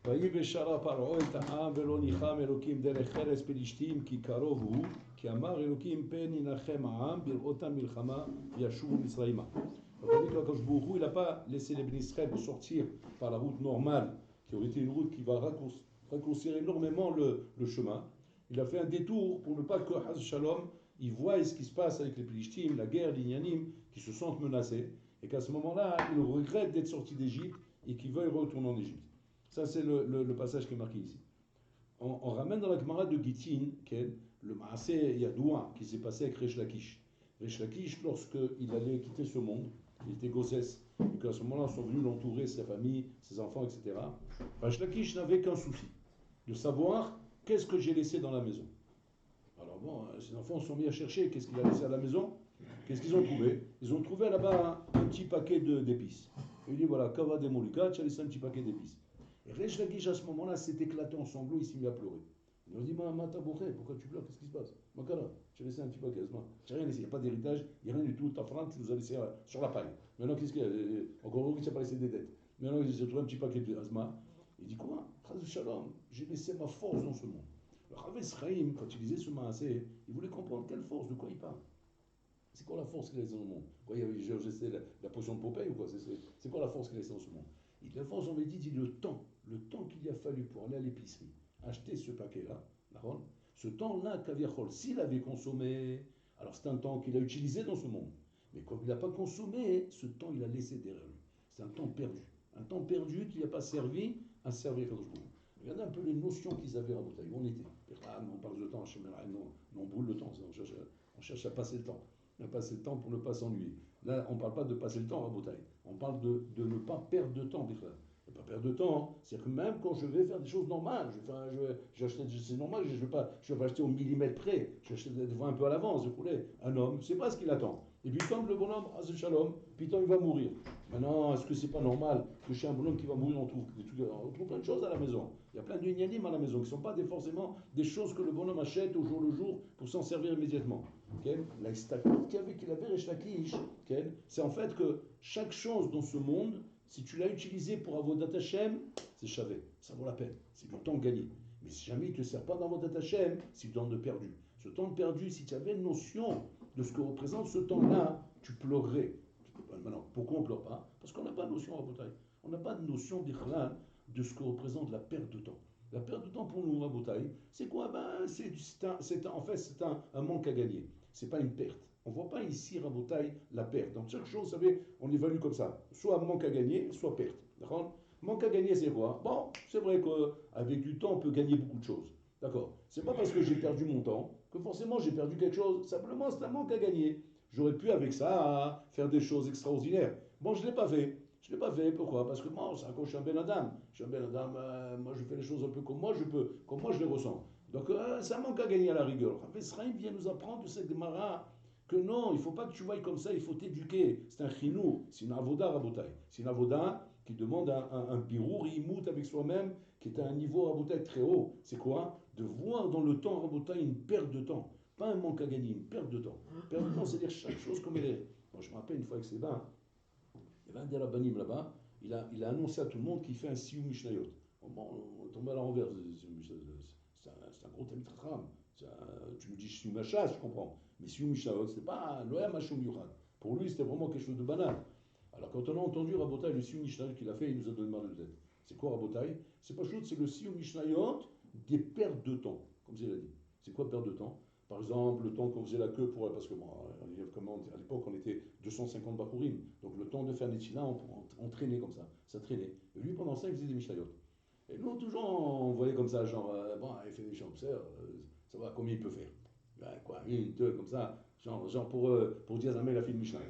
ויבשרה פרעה את העם ולא ניחם אלוקים דרך חרס פלישתים כי קרוב הוא כי אמר אלוקים פן ינחם העם בראותם מלחמה וישובו מצרימה. Donc on dit que Akadosh Baruch Hu, il n'a pas laissé les Bénis Israël sortir par la route normale, qui aurait été une route qui va raccourcir énormément le chemin. Il a fait un détour pour ne pas que Haz Shalom, il voie ce qui se passe avec les Plishtim, la guerre, les Inyanim, qui se sentent menacés, et qu'à ce moment-là, il regrette d'être sorti d'Égypte et qu'il veuille retourner en Égypte. Ça, c'est le passage qui est marqué ici. On ramène dans la Gemara de Gittin, le Maaseh Yadoua qui s'est passé avec Resh Lakish. Resh Lakish, lorsqu'il allait quitter ce monde, il était gossesse, et qu'à ce moment-là, sont venus l'entourer, sa famille, ses enfants, etc. Resh Lakish n'avait qu'un souci, de savoir qu'est-ce que j'ai laissé dans la maison. Alors bon, ses enfants sont mis à chercher qu'est-ce qu'il a laissé à la maison. Qu'est-ce qu'ils ont trouvé? Ils ont trouvé là-bas un petit paquet d'épices. Il dit voilà, Kava de Molika, tu as laissé un petit paquet d'épices. Et Resh Lakish à ce moment-là s'est éclaté en sanglots, il s'est mis à pleurer. Il leur dit pourquoi tu pleures? Qu'est-ce qui se passe? Makara, tu as laissé un petit paquet, tu n'as rien laissé, il n'y a pas d'héritage, il n'y a rien du tout, ta femme, tu nous as laissé sur la paille. Maintenant, qu'est-ce qu'il y a? Encore heureux que tu n'as pas laissé des dettes. Maintenant, il s'est trouvé un petit paquet d'Azma. Il dit quoi? Chaz Shalom, j'ai laissé ma force dans ce monde. Le Chavetz Chaim, quand il disait ce maaseh, il voulait comprendre quelle force, de quoi il parle. C'est quoi la force qu'il a laissée dans le monde? Quoi, il y avait la potion de Popeye ou quoi? C'est quoi la force qu'il a laissée dans ce monde? La force, on m'a dit le temps qu'il y a fallu pour aller à l'épicerie, acheter ce paquet-là, ce temps-là, Kaviachol, s'il avait consommé, alors c'est un temps qu'il a utilisé dans ce monde. Mais comme il n'a pas consommé, ce temps, il a laissé derrière lui. C'est un temps perdu. Un temps perdu qui n'a pas servi à servir Kadosh Baruch Hu. Regardez un peu les notions qu'ils avaient à Rabotaï. Où on était? On parle de temps, on brûle le temps, on cherche à passer le temps. On a passé le temps pour ne pas s'ennuyer. Là, on ne parle pas de passer le temps à Rabotaï. On parle de ne pas perdre de temps, Bichlal. Ne pas perdre de temps, c'est-à-dire que même quand je vais faire des choses normales, c'est normal, je ne vais pas acheter au millimètre près, je vais acheter des fois un peu à l'avance, un homme, c'est pas ce qu'il attend. Et puis quand le bonhomme, Haz Shalom, puis quand il va mourir. Maintenant, est-ce que c'est pas normal que chez un bonhomme qui va mourir, on trouve plein de choses à la maison. Il y a plein de inyanim à la maison, qui ne sont pas forcément des choses que le bonhomme achète au jour le jour pour s'en servir immédiatement. La stakut qu'il avait Resh Lakish, c'est en fait que chaque chose dans ce monde, si tu l'as utilisé pour Avodat Hashem, c'est chavé, ça vaut la peine, c'est du temps gagné. Mais si jamais il ne te sert pas d'Avodat Hashem, c'est du temps de perdu. Ce temps de perdu, si tu avais une notion de ce que représente ce temps-là, tu pleurerais. Maintenant, pourquoi on ne pleure pas? Parce qu'on n'a pas de notion Rabotaï. On n'a pas de notion d'Ikhlan de ce que représente la perte de temps. La perte de temps pour nous, Rabotaï, c'est quoi? En fait, c'est un manque à gagner. Ce n'est pas une perte. On ne voit pas ici, Rabotaï, la perte. Donc chaque chose, vous savez, on évalue comme ça. Soit manque à gagner, soit perte. D'accord? Manque à gagner, c'est quoi? Bon, c'est vrai qu'avec du temps, on peut gagner beaucoup de choses. D'accord? C'est pas parce que j'ai perdu mon temps que forcément j'ai perdu quelque chose. Simplement, c'est un manque à gagner. J'aurais pu avec ça faire des choses extraordinaires. Bon, je ne l'ai pas fait. Je ne l'ai pas fait, pourquoi? Parce que moi, quand je suis un Ben Adam. Je suis un Ben Adam, moi je fais les choses un peu comme moi je peux, comme moi je les ressens. Donc ça manque à gagner à la rigueur. Israël vient nous apprendre de cette Gemara que non, il ne faut pas que tu voyes comme ça, il faut t'éduquer. C'est un chinou, c'est une avoda rabotaï. C'est une avoda qui demande un birour, imout avec soi-même, qui est à un niveau rabotaï très haut. C'est quoi? De voir dans le temps rabotaï une perte de temps. Pas un manque à gagner, une perte de temps. Perte de temps, c'est-à-dire chaque chose comme elle est. Moi, je me rappelle une fois avec ses bains, il y avait un des rabbanim là-bas, il a annoncé à tout le monde qu'il fait un Siyum Mishnayot. On tombe à l'envers, c'est un gros Talmid Chacham. Tu me dis Siyum Hashas, je comprends. Mais Siyum Mishnayot, c'était pas Loem Hashum Yuchad. Pour lui, c'était vraiment quelque chose de banal. Alors quand on a entendu Rabotai, le Siyum Mishnayot qu'il a fait, il nous a donné mal de tête. C'est quoi Rabotai? C'est pas chose, c'est le Siyum Mishnayot des pertes de temps, comme il a dit. C'est quoi perte de temps? Par exemple, le temps qu'on faisait la queue pour... Parce que moi, à l'époque, on était 250 bakourim. Donc le temps de faire Netfila, on traînait comme ça traînait. Et lui, pendant ça, il faisait des Mishnayot. Et nous, toujours, on voyait comme ça, genre, bon, il fait des chants, ça va, combien il peut faire? Ben, quoi, une, deux, comme ça, genre pour dire Zamel, il a fait une Mishnah.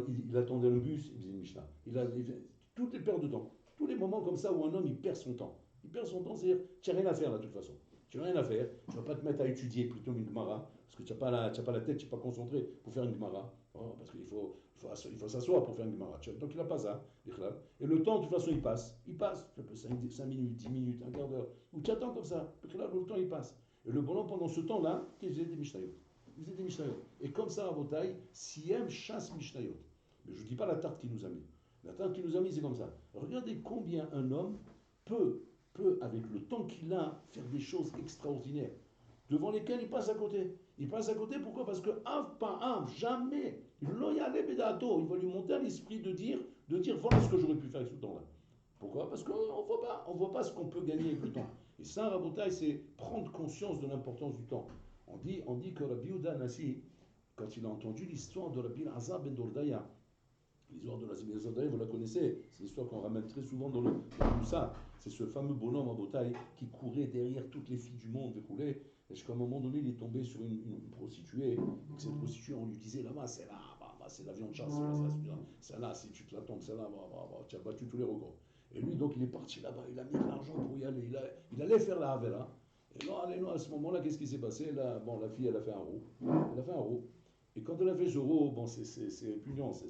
Il attendait le bus, il faisait une Mishnah. Il fait toutes les pertes de temps. Tous les moments comme ça où un homme, il perd son temps. Il perd son temps, c'est-à-dire, tu n'as rien à faire là, de toute façon. Tu n'as rien à faire, tu ne vas pas te mettre à étudier plutôt une Gemara, parce que tu n'as pas la tête, tu n'es pas concentré pour faire une Gemara. Oh, parce qu'il faut s'asseoir pour faire une Gemara. Donc il n'a pas ça, et le temps, de toute façon, il passe. Il passe, 5 minutes, 10 minutes, un quart d'heure, ou tu attends comme ça, le temps, il passe. Et le bonhomme, pendant ce temps-là, il faisait des Mishnayot. Il faisait des Mishnayot. Et comme ça, à Botaï, Siem chasse Mishnayot. Mais je ne dis pas la tarte qu'il nous a mis. La tarte qu'il nous a mis, c'est comme ça. Regardez combien un homme peut, avec le temps qu'il a, faire des choses extraordinaires, devant lesquelles il passe à côté. Il passe à côté, pourquoi? Parce que Av pas Av, jamais, il va lui monter à l'esprit de dire, voilà ce que j'aurais pu faire avec ce temps-là. Pourquoi? Parce qu'on ne voit pas ce qu'on peut gagner avec le temps. Et ça, Rabotai, c'est prendre conscience de l'importance du temps. On dit que Rabbi Yehuda Nassi, quand il a entendu l'histoire de Rabbi Elazar ben Dordaya, l'histoire de Rabbi Elazar ben Dordaya, vous la connaissez, c'est l'histoire qu'on ramène très souvent dans le Moussa. C'est ce fameux bonhomme à Botaï qui courait derrière toutes les filles du monde, et jusqu'à un moment donné, il est tombé sur une prostituée. Et cette prostituée, on lui disait là-bas, c'est là, c'est la viande chasse, c'est là, si tu te la tombes, c'est là, tu as battu tous les records. Et lui, donc, il est parti là-bas, il a mis de l'argent pour y aller, il allait faire la Havela. Et non, à ce moment-là, qu'est-ce qui s'est passé là, bon, la fille, elle a fait un roux. Elle a fait un roux. Et quand elle a fait ce roux, bon, c'est répugnant, ça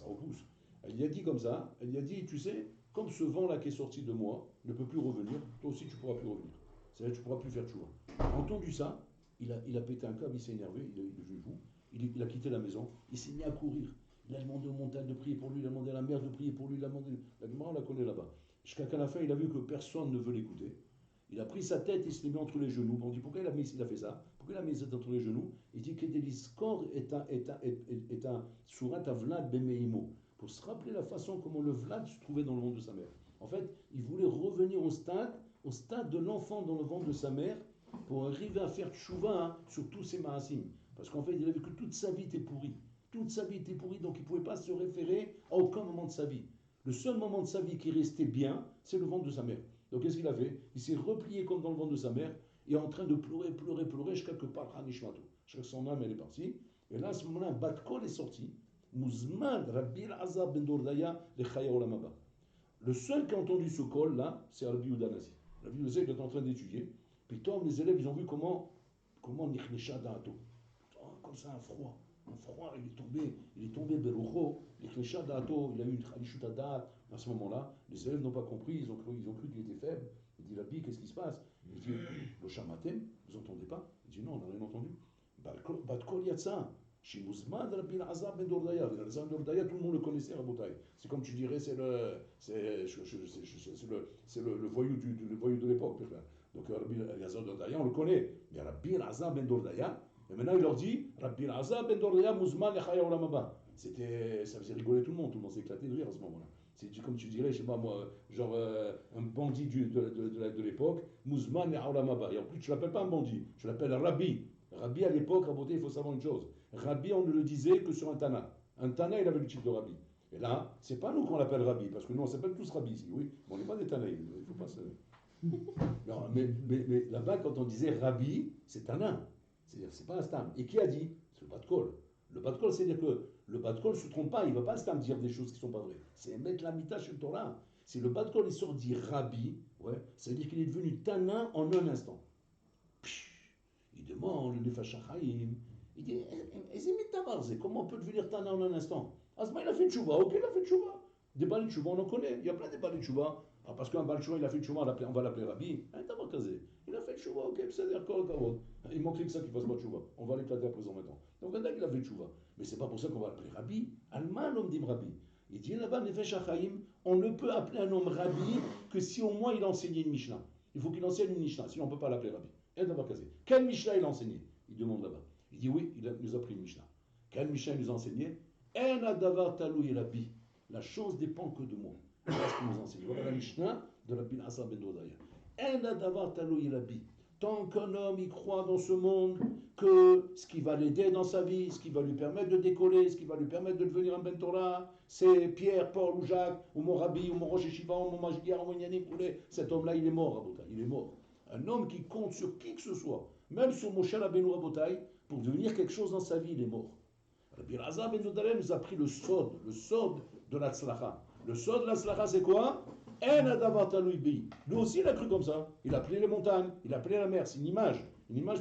repousse. Elle lui a dit comme ça, elle lui a dit, tu sais, comme ce vent-là qui est sorti de moi ne peut plus revenir, toi aussi tu ne pourras plus revenir. C'est-à-dire que tu ne pourras plus faire tchouva. Entendu ça, il a pété un câble, il s'est énervé, il est devenu fou, il a quitté la maison, il s'est mis à courir. Il a demandé aux montagnes de prier pour lui, il a demandé à la mer de prier pour lui, il a demandé... La Gemara, on la connaît là-bas. Jusqu'à qu'à la fin, il a vu que personne ne veut l'écouter. Il a pris sa tête, il se l'est mis entre les genoux. On dit pourquoi il a fait ça? Pourquoi il a mis sa tête entre les genoux? Il dit que Kedeliskor est un surat à Vlad Bemeimo. Pour se rappeler la façon comment le Vlad se trouvait dans le ventre de sa mère. En fait, il voulait revenir au stade de l'enfant dans le ventre de sa mère pour arriver à faire tchouva sur tous ses maasim. Parce qu'en fait, il a vu que toute sa vie était pourrie. Toute sa vie était pourrie, donc il ne pouvait pas se référer à aucun moment de sa vie. Le seul moment de sa vie qui restait bien, c'est le ventre de sa mère. Donc qu'est-ce qu'il a fait? Il s'est replié comme dans le ventre de sa mère et en train de pleurer jusqu'à que par Hanishmato. Jusqu'à que son âme elle est partie. Et là, à ce moment-là, un bat de kol est sorti. Mouzmad Rabbi Elazar ben Dordaya le Chaya Olam Haba. Le seul qui a entendu ce col là, c'est Rabbi Yehuda Nassi. Rabbi Yehuda Nassi était en train d'étudier. Puis Tom, les élèves, ils ont vu comment Nichnesha Da'ato. Comme ça, un froid, il est tombé Berucho, Nichnesha Da'ato, il a eu une Khalishuta Da'at. À ce moment-là, les élèves n'ont pas compris, ils ont cru qu'il était faible. Il dit Rabbi, qu'est-ce qui se passe? Il dit le Shamatem, vous n'entendez pas? Il dit non, on n'a rien entendu. Batkol Yatsa. Shimuzmad Rabbi Elazar ben Dordaya. Elazar ben Dordaya, tout le monde le connaissait, Rabotai. C'est comme tu dirais, c'est le voyou de l'époque. Donc Rabbi Elazar ben Dordaya, on le connaît. Mais Rabbi Elazar ben Dordaya, et maintenant il leur dit Rabbi Elazar ben Dordaya, Muzman lechaya olam haba. Ça faisait rigoler tout le monde s'est éclaté de rire à ce moment-là. C'est comme tu dirais, je sais pas moi, genre un bandit de l'époque, Muzman lechaya olam haba. Et en plus, tu l'appelles pas un bandit, tu l'appelles Rabbi. Rabbi à l'époque, Rabotai, il faut savoir une chose. Rabbi, on ne le disait que sur un Tana. Un Tana, il avait le titre de Rabbi. Et là, c'est pas nous qu'on l'appelle Rabbi, parce que nous, on s'appelle tous Rabbi ici, oui. Mais on n'est pas des Tanaïs, il faut pas se... Non, mais là-bas, quand on disait Rabbi, c'est Tana. C'est-à-dire, c'est pas un stam. Et qui a dit? C'est le bas de col. Le bas de col, c'est-à-dire que le bas de col ne se trompe pas, il ne va pas stam dire des choses qui ne sont pas vraies. C'est mettre la mita chez le Torah. Si le bas de col, il sort dit Rabbi, ouais, ça veut dire qu'il est devenu Tana en un instant. Il demande le Nefesh HaChaim. Il dit, comment on peut devenir Tana en un instant? Asma, il a fait tchouva, ok, il a fait tchouva. Des balais de tchouva, on en connaît. Il y a plein de balais de tchouva. Ah, parce qu'un balai de tchouva, il a fait tchouva, on va l'appeler Rabbi. Il a fait tchouva, ok, c'est-à-dire quoi, il manquait que ça qu'il fasse pas tchouva. On va l'éclater à présent maintenant. Donc, un il a fait tchouva. Mais c'est pas pour ça qu'on va l'appeler Rabbi. Alman, l'homme dit Rabbi. Il dit là-bas, Nefesh HaChaim, on ne peut appeler un homme Rabbi que si au moins il a enseigné une Mishnah. Il faut qu'il enseigne une Mishnah, sinon on ne peut pas l'appeler Rabbi. Quelle Mishnah il a enseigné? Il demande là-bas. Il dit oui, il nous a pris une Mishnah. Quelle Mishnah il nous a enseigné? En adavar talou Rabbi. La chose dépend que de moi. Voilà ce qu'il nous enseigne. Voilà la Mishnah de Rabbi Elazar ben Dordaya. En adavar talou Rabbi. Tant qu'un homme y croit dans ce monde que ce qui va l'aider dans sa vie, ce qui va lui permettre de décoller, ce qui va lui permettre de devenir un Ben Torah, c'est Pierre, Paul ou Jacques, ou mon Rabbi, ou mon Rosh Yeshiva, ou mon Mashgiach, ou mon Yannick, cet homme-là, il est mort, Rabotai, il est mort. Un homme qui compte sur qui que ce soit, même sur Moshe Rabbeinu Rabotai, pour devenir quelque chose dans sa vie, il est mort. Rabbi Elazar ben Dordaya nous a pris le sod de la tzlacha. Le sod de la tzlacha, c'est quoi? Lui aussi, il a cru comme ça. Il a appelé les montagnes, il a appelé la mer. C'est une image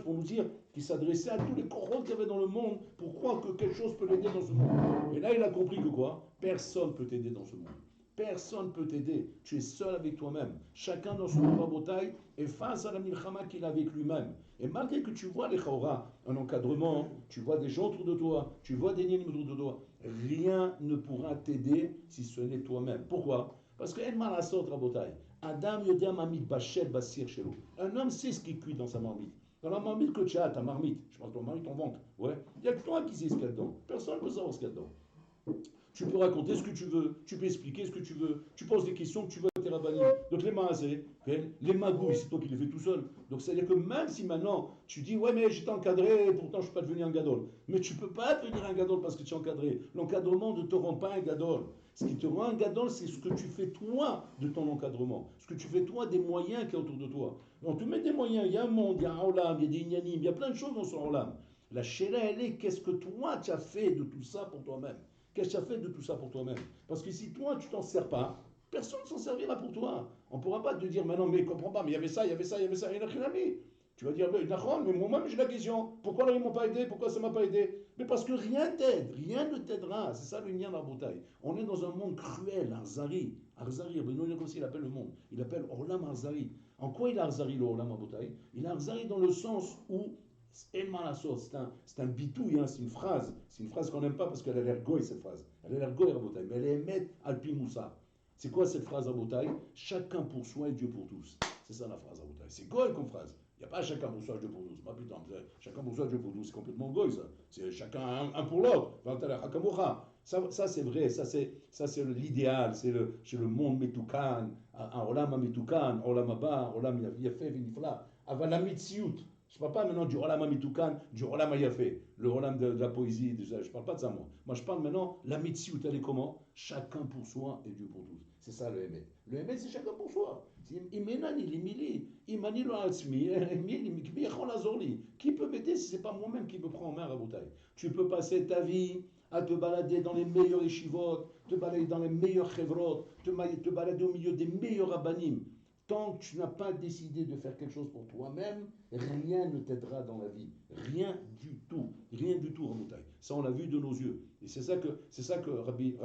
pour nous dire qu'il s'adressait à tous les corons qu'il y avait dans le monde pour croire que quelque chose peut l'aider dans ce monde. Et là, il a compris que quoi? Personne ne peut t'aider dans ce monde. Personne ne peut t'aider. Tu es seul avec toi-même. Chacun dans son rabotaille est face à la milchama qu'il a avec lui-même. Et malgré que tu vois les chaura, un encadrement, tu vois des gens autour de toi, tu vois des nids autour de toi, rien ne pourra t'aider si ce n'est toi-même. Pourquoi? Parce que, en malasot, rabotai, Adam yodea mamit bachel basir shelo. Un homme sait ce qui cuit dans sa marmite. Dans la marmite que tu as, ta marmite, je pense ton marmite, ton ventre, ouais, il n'y a que toi qui sais ce qu'il y a dedans. Personne ne peut savoir ce qu'il y a dedans. Tu peux raconter ce que tu veux, tu peux expliquer ce que tu veux, tu poses des questions que tu veux à tes rabbinim. Donc les maasé, les magouilles, c'est toi qui les fais tout seul. Donc c'est-à-dire que même si maintenant tu dis, ouais mais j'étais encadré, et pourtant je ne peux pas devenir un gadol. Mais tu ne peux pas devenir un gadol parce que tu es encadré. L'encadrement ne te rend pas un gadol. Ce qui te rend un gadol, c'est ce que tu fais toi de ton encadrement. Ce que tu fais toi des moyens qu'il y a autour de toi. On te met des moyens, il y a un monde, il y a un olam, il y a des inyanim, il y a plein de choses dans son olam. La shéla, elle est, qu'est-ce que toi tu as fait de tout ça pour toi-même? Qu'est-ce que tu as fait de tout ça pour toi-même? Parce que si toi, tu t'en sers pas, personne ne s'en servira pour toi. On ne pourra pas te dire, mais non, mais comprends pas, mais il y avait ça, il y avait ça, il y avait ça, il n'y en a rien à mis. Tu vas dire, mais moi-même j'ai la question. Pourquoi là, ils ne m'ont pas aidé? Pourquoi ça ne m'a pas aidé? Mais parce que rien t'aide, rien ne t'aidera. C'est ça le lien d'Arbotaï. On est dans un monde cruel, Arzari. Arzari, Benoît aussi il appelle le monde. Il appelle Orlam Arzari. En quoi il est Arzari, le Orlam Arbotaï? Il est Arzari dans le sens où c'est un bitouille, hein, c'est une phrase qu'on n'aime pas parce qu'elle a l'air goy cette phrase. Elle a l'air goy Rabotai, mais elle est émet alpi moussa. C'est quoi cette phrase Rabotai? Chacun pour soi et Dieu pour tous. C'est ça la phrase Rabotai. C'est goy comme phrase. Il n'y a pas chacun pour soi et Dieu pour tous. Bah putain, chacun pour soi et Dieu pour tous, c'est complètement goy ça. C'est chacun un pour l'autre. Ça c'est vrai, ça c'est l'idéal, c'est le monde metoukan, un olam metoukan, olam haba, olam yafé vinifla, aval la mitziout. Je ne parle pas maintenant du Olam Amitukan, du Olam Ayafé, le Olam de la poésie, je ne parle pas de ça moi. Moi je parle maintenant, la Mitziout, elle est comment? Chacun pour soi et Dieu pour tous. C'est ça le Hémet. Le Hémet c'est chacun pour soi. Imenani, limili, imani lo alzmi, qui peut m'aider si ce n'est pas moi-même qui me prend en main à Rabotai? Tu peux passer ta vie à te balader dans les meilleurs yeshivot, te balader dans les meilleurs chevrot, te balader au milieu des meilleurs rabbanim. Tant que tu n'as pas décidé de faire quelque chose pour toi-même, rien ne t'aidera dans la vie. Rien du tout. Rien du tout, Rabotai. Ça, on l'a vu de nos yeux. Et c'est ça que Rabbi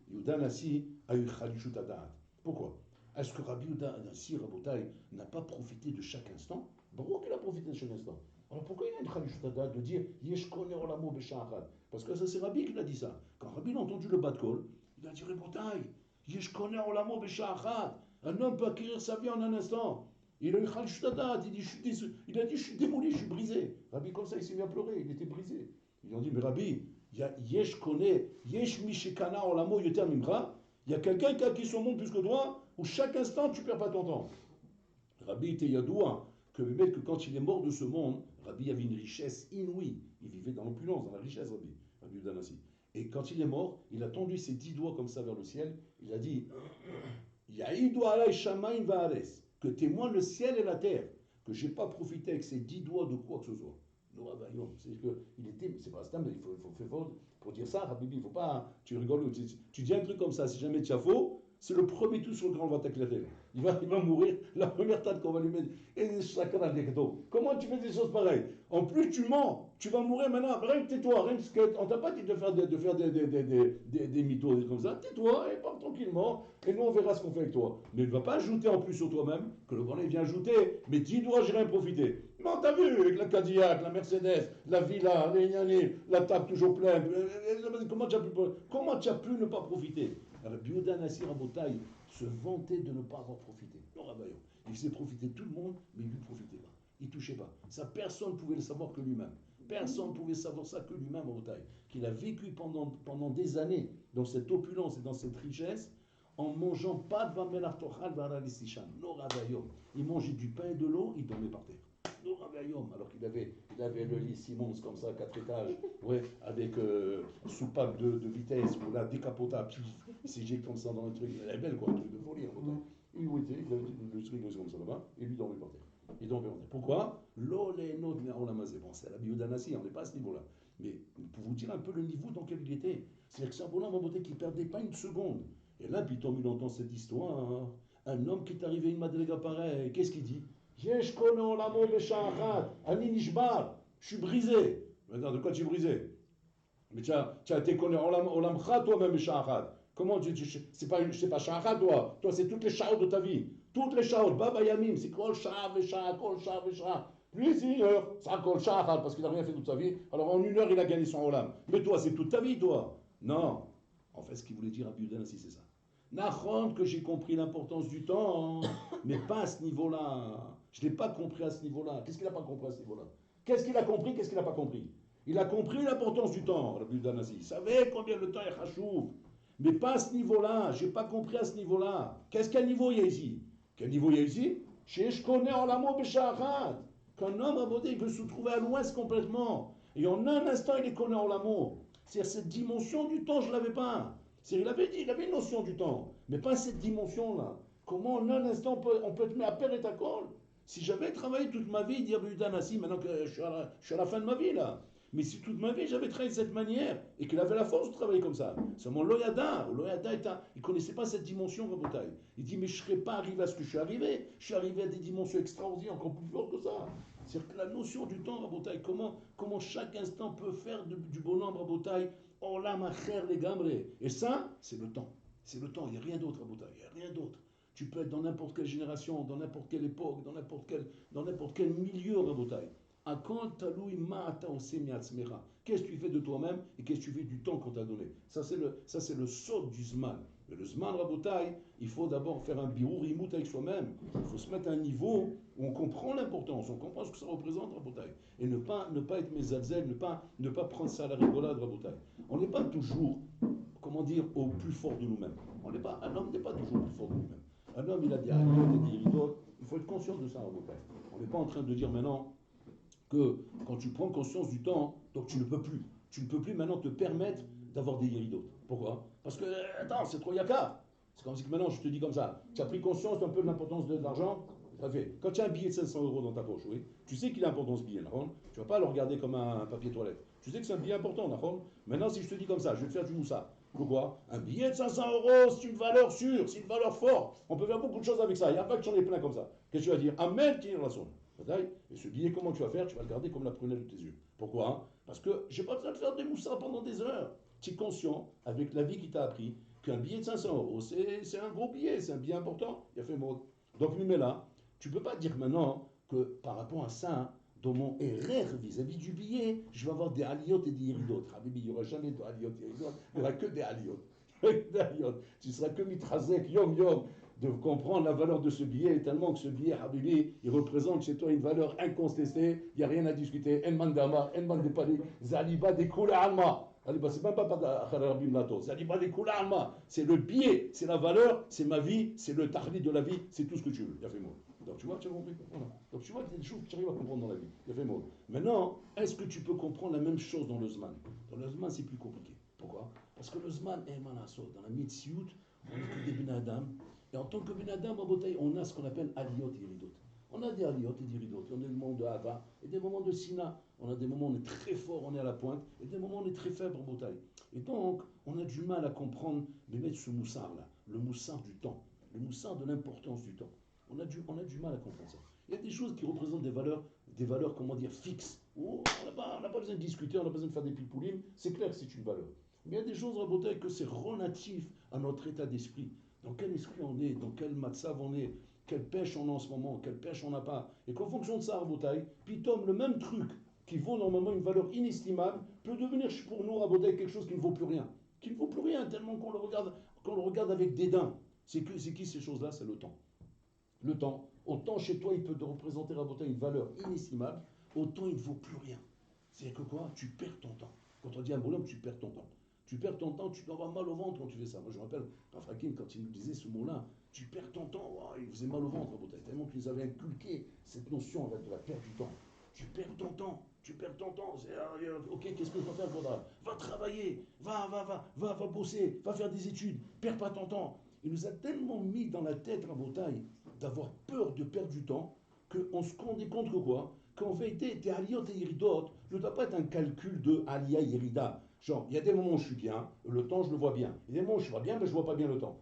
Yehuda Nassi a eu Khalishut Adat. Pourquoi? Est-ce que Rabbi Yehuda Nassi, Rabotai, n'a pas profité de chaque instant? Pourquoi il a profité de chaque instant? Alors pourquoi il a une Khalishut Adat de dire Yesh koner olamo b'sha'achad? Parce que ça, c'est Rabbi qui l'a dit ça. Quand Rabbi a entendu le bat de kol, il a dit Rabotai, Yesh koner olamo b'sha'achad. Un homme peut acquérir sa vie en un instant. Il a eu Khalishtadat, il a dit je suis démoli, je suis brisé. Rabbi, comme ça, il s'est mis à pleurer, il était brisé. Ils lui ont dit, mais Rabbi, Yesh connaît, Yesh Mishekana Olamo Yoter Mimra, il y a quelqu'un qui a acquis son monde plus que toi, où chaque instant tu ne perds pas ton temps. Rabbi était yadoua, que quand il est mort de ce monde, Rabbi avait une richesse inouïe. Il vivait dans l'opulence, dans la richesse, Rabbi Udanassi. Et quand il est mort, il a tendu ses 10 doigts comme ça vers le ciel, il a dit que témoigne le ciel et la terre, que je n'ai pas profité avec ces 10 doigts de quoi que ce soit. C'est que il était, c'est pas mais il faut faire fort pour dire ça, Habibi, il faut pas, tu rigoles, tu dis un truc comme ça, si jamais tu as faux, c'est le premier tout sur lequel on va t'éclater. Il va mourir, la première tête qu'on va lui mettre. Et chacun a des cadeaux. Comment tu fais des choses pareilles? En plus, tu mens. Tu vas mourir maintenant. Rien que tais-toi. Rien que on t'a pas dit de faire des mythos, des comme ça. Tais-toi et pars tranquillement. Et nous, on verra ce qu'on fait avec toi. Mais ne va pas ajouter en plus sur toi-même que le grand vient ajouter. Mais 10 doigts, j'ai rien profité. Non, t'as vu, avec la Cadillac, la Mercedes, la villa, les gnani, la table toujours pleine. Comment tu as pu ne pas profiter? Rabbi Yehuda Nassi Rabotai se vantait de ne pas avoir profité. Non, Rabayon. Il faisait profiter tout le monde, mais il ne profitait pas. Il ne touchait pas. Ça, personne ne pouvait le savoir que lui-même. Personne ne pouvait savoir ça que lui-même, Rabotai. Qu'il a vécu pendant des années dans cette opulence et dans cette richesse, en mangeant pas de Vamelach Tochal Varalisishan. Non, Rabayon. Il mangeait du pain et de l'eau, il dormait par terre. Alors qu'il avait le lit Simmons comme ça, 4 étages, ouais, avec soupape de vitesse, ou là, décapotable, il s'éjecte comme ça dans le truc, elle est belle quoi, un truc de folie. Il avait le truc comme ça là-bas, et lui dormait par terre. Il dormait par terre. Pourquoi? Bon, c'est la Yehuda Nassi, on n'est pas à ce niveau-là. Mais pour vous dire un peu le niveau dans lequel il était, c'est-à-dire que c'est un bonhomme en beauté qui ne perdait pas une seconde. Et là, puis il entend cette histoire, hein. Un homme qui est arrivé une madriga pareille, qu'est-ce qu'il dit? Je suis brisé. Maintenant, de quoi tu es brisé? Mais tu as été connu Olamcha toi-même, Sha'achad. Comment c'est pas Sha'achad, toi. Toi, c'est toutes les Sha'ot de ta vie. Toutes les Sha'ot. Baba Yamim, c'est Kol Sha'a Vesha'a, Kol Sha'a Vesha'a. Lui, c'est 1 heure. Ça, Kol Sha'achad, parce qu'il n'a rien fait toute sa vie. Alors, en 1 heure, il a gagné son Olam. Mais toi, c'est toute ta vie, toi. Non. En fait, ce qu'il voulait dire à Rabbi Yehuda Nassi, c'est ça. Nahon que j'ai compris l'importance du temps, mais pas à ce niveau-là. Je ne l'ai pas compris à ce niveau-là. Qu'est-ce qu'il n'a pas compris à ce niveau-là? Qu'est-ce qu'il a compris? Qu'est-ce qu'il n'a pas compris? Il a compris l'importance du temps, Rabbi Yehuda Hanassi. Il savait combien le temps est chachouv. Mais pas à ce niveau-là. Je n'ai pas compris à ce niveau-là. Quel niveau il y a ici? Quel niveau il y a ici? Je connais en l'amour Bécharat. Qu'un homme à Bodé veut se trouver à l'ouest complètement. Et en un instant, il est connaît en l'amour. C'est-à-dire cette dimension du temps, je ne l'avais pas. Il avait dit, il avait une notion du temps, mais pas cette dimension-là. Comment en un instant on peut te mettre à père et ta colle? Si j'avais travaillé toute ma vie, dire Hanassi, maintenant que je suis à la fin de ma vie là, mais si toute ma vie j'avais travaillé de cette manière et qu'il avait la force de travailler comme ça, seulement Loyada il ne connaissait pas cette dimension, Rabotai. Il dit, mais je ne serais pas arrivé à ce que je suis arrivé. Je suis arrivé à des dimensions extraordinaires, encore plus fortes que ça. C'est-à-dire que la notion du temps, Rabotai, comment chaque instant peut faire du bonhomme, Rabotai, Olam acher legamre. Et ça, c'est le temps. C'est le temps, il n'y a rien d'autre, Rabotai, il n'y a rien d'autre. Tu peux être dans n'importe quelle génération, dans n'importe quelle époque, dans n'importe quel milieu, Rabotai. Qu'est-ce que tu fais de toi-même et qu'est-ce que tu fais du temps qu'on t'a donné? Ça, c'est le sort du Zman. Mais le Zman, Rabotai, il faut d'abord faire un birour imout avec soi-même. Il faut se mettre à un niveau où on comprend l'importance, on comprend ce que ça représente, Rabotai. Et ne pas être mésalzel, ne pas prendre ça à la rigolade, Rabotai. On n'est pas toujours, comment dire, au plus fort de nous-mêmes. Un homme n'est pas toujours au plus fort de nous-mêmes. Un homme, il a des haliotes et des iridotes. Il faut être conscient de ça, Rabotai. On n'est pas en train de dire maintenant que quand tu prends conscience du temps, donc tu ne peux plus maintenant te permettre d'avoir des iridotes. Pourquoi? Parce que, attends, c'est trop yaka. C'est comme si maintenant je te dis comme ça, tu as pris conscience un peu de l'importance de l'argent, ça fait. Quand tu as un billet de 500 euros dans ta poche, oui, tu sais qu'il est important ce billet, d'accord? Tu vas pas le regarder comme un papier toilette. Tu sais que c'est un billet important, d'accord? Maintenant, si je te dis comme ça, je vais te faire du moussa. Pourquoi? Un billet de 500 euros, c'est une valeur sûre, c'est une valeur forte. On peut faire beaucoup de choses avec ça. Il n'y a pas que j'en ai plein comme ça. Qu'est-ce que tu vas dire? Amen, qui est dans la sonde. Et ce billet, comment tu vas faire? Tu vas le garder comme la prunelle de tes yeux. Pourquoi? Parce que je n'ai pas besoin de faire des moussas pendant des heures. Tu es conscient, avec la vie qui t'a appris, qu'un billet de 500 euros, c'est un gros billet, c'est un billet important. Il a fait mot. Donc, mais là, tu ne peux pas dire maintenant que par rapport à ça, dans mon erreur vis-à-vis du billet, je vais avoir des aliotes et des iridotes. Habibi, il n'y aura jamais de aliotes et iridotes, il n'y aura que des aliotes. Tu seras que mitrazek, yom yom, de comprendre la valeur de ce billet, tellement que ce billet, Habibi, il représente chez toi une valeur incontestée, il n'y a rien à discuter. En mandama, en mandepali, zaliba de kula alma. C'est même pas Rabbi Mlato, zaliba de kula alma. C'est le billet, c'est la valeur, c'est ma vie, c'est le tahli de la vie, c'est tout ce que tu veux. Il a fait mot. Donc tu vois, tu as compris. Voilà. Donc tu vois, il y a des choses que tu arrives à comprendre dans la vie. Il a fait mot. Maintenant, est-ce que tu peux comprendre la même chose dans le Zman? Dans le Zman, c'est plus compliqué. Pourquoi? Parce que le Zman est Manassot. Dans la Mitziout, on est que des Ben Adam. Et en tant que Ben Adam, on a ce qu'on appelle Aliyot et Iridot. On a des Aliyot et des Iridot. On a des moments de Hava et des moments de Sina. On a des moments où on est très fort, on est à la pointe, et des moments où on est très faible, Rabotai. Et donc, on a du mal à comprendre, de mettre ce moussard-là, le moussard du temps, le moussard de l'importance du temps. On a du mal à comprendre ça. Il y a des choses qui représentent des valeurs, comment dire, fixes. Oh, on n'a pas besoin de discuter, on n'a pas besoin de faire des pilpoulim. C'est clair que c'est une valeur. Mais il y a des choses, Rabotai, que c'est relatif à notre état d'esprit. Dans quel esprit on est, dans quel matzav on est, quelle pêche on a en ce moment, quelle pêche on n'a pas. Et qu'en fonction de ça, Rabotai, pitom, le même truc qui vaut normalement une valeur inestimable peut devenir pour nous, Rabotai, quelque chose qui ne vaut plus rien. Qui ne vaut plus rien, tellement qu'on le regarde avec dédain. C'est qui ces choses-là? C'est le temps. Le temps. Autant chez toi, il peut te représenter, Rabotai, une valeur inestimable, autant il ne vaut plus rien. C'est-à-dire que quoi? Tu perds ton temps. Quand on dit un bonhomme, tu perds ton temps. Tu perds ton temps, tu dois avoir mal au ventre quand tu fais ça. Moi, je me rappelle, Rafrakim, quand il nous disait ce mot-là, tu perds ton temps, oh, il faisait mal au ventre, tellement qu'il nous avait inculqué cette notion de la perte du temps. Tu perds ton temps, tu perds ton temps. Ok, qu'est-ce que je dois faire, Faudra? Va travailler, va bosser, va faire des études, perds pas ton temps. Il nous a tellement mis dans la tête, Rabotai, d'avoir peur de perdre du temps, qu'on se rendait compte que quoi? Qu'en vérité, tes aliyot et iridot ne doit pas être un calcul de alia irida. Genre, il y a des moments où je suis bien, le temps je le vois bien. Il y a des moments où je vois bien, mais je ne vois pas bien le temps.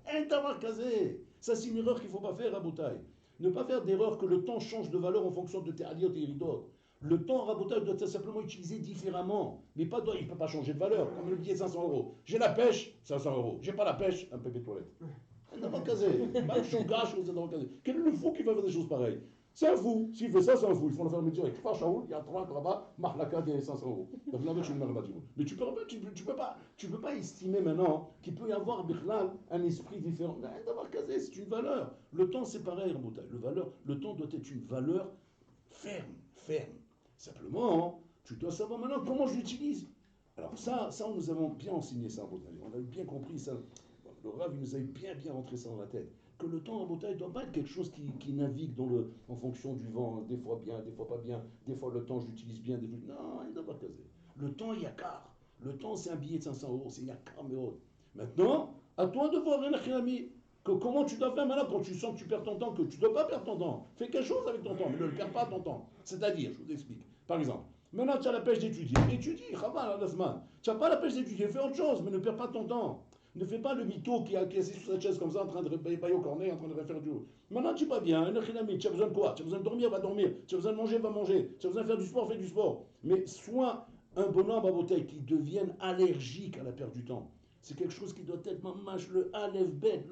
Ça, c'est une erreur qu'il ne faut pas faire, Rabotai. Ne pas faire d'erreur que le temps change de valeur en fonction de tes aliyot et iridot. Le temps, Rabotai, doit être simplement utilisé différemment. Mais il ne peut pas changer de valeur. Comme le billet de 500 euros. J'ai la pêche, 500 euros. J'ai pas la pêche, un papier de toilette. Quel est le fou qui va faire des choses pareilles? C'est un fou. S'il fait ça, c'est un fou. Ils font le faire métier avec Kfar Shaoul, il y a 3 là-bas, Mahlaka qui est 500 euros. Donc là, mais tu peux pas estimer maintenant qu'il peut y avoir un esprit différent. D'avoir casé, c'est une valeur. Le temps, c'est pareil, Rabotai. Le temps doit être une valeur ferme, ferme. Simplement, tu dois savoir maintenant comment je l'utilise. Alors ça, nous avons bien enseigné ça, Rabotai. On a bien compris ça. Le Rav, il nous avait bien rentré ça dans la tête. Que le temps en bouteille ne doit pas être quelque chose qui navigue en fonction du vent, des fois bien, des fois pas bien, des fois le temps je l'utilise bien, des fois... Non, il ne doit pas caser. Le temps, il y a quart. Le temps, c'est un billet de 500 euros, c'est yakar mais autre. Maintenant, à toi de voir, ami, comment tu dois faire maintenant quand tu sens que tu perds ton temps, que tu ne dois pas perdre ton temps. Fais quelque chose avec ton temps, mais ne le perds pas ton temps. C'est-à-dire, je vous explique. Par exemple, maintenant tu as la pêche d'étudier, étudie, Chaval, la semaine. Tu n'as pas la pêche d'étudier, fais autre chose, mais ne perds pas ton temps. Ne fais pas le mytho qui est assis sur cette chaise comme ça, en train de bailler au cornet, en train de refaire du haut. Maintenant, tu vas bien, tu as besoin de quoi? Tu as besoin de dormir, va dormir. Tu as besoin de manger, va manger. Tu as besoin de faire du sport, fais du sport. Mais sois un bonhomme à bouteille qui devienne allergique à la perte du temps. C'est quelque chose qui doit être mamash, le Aleph Bet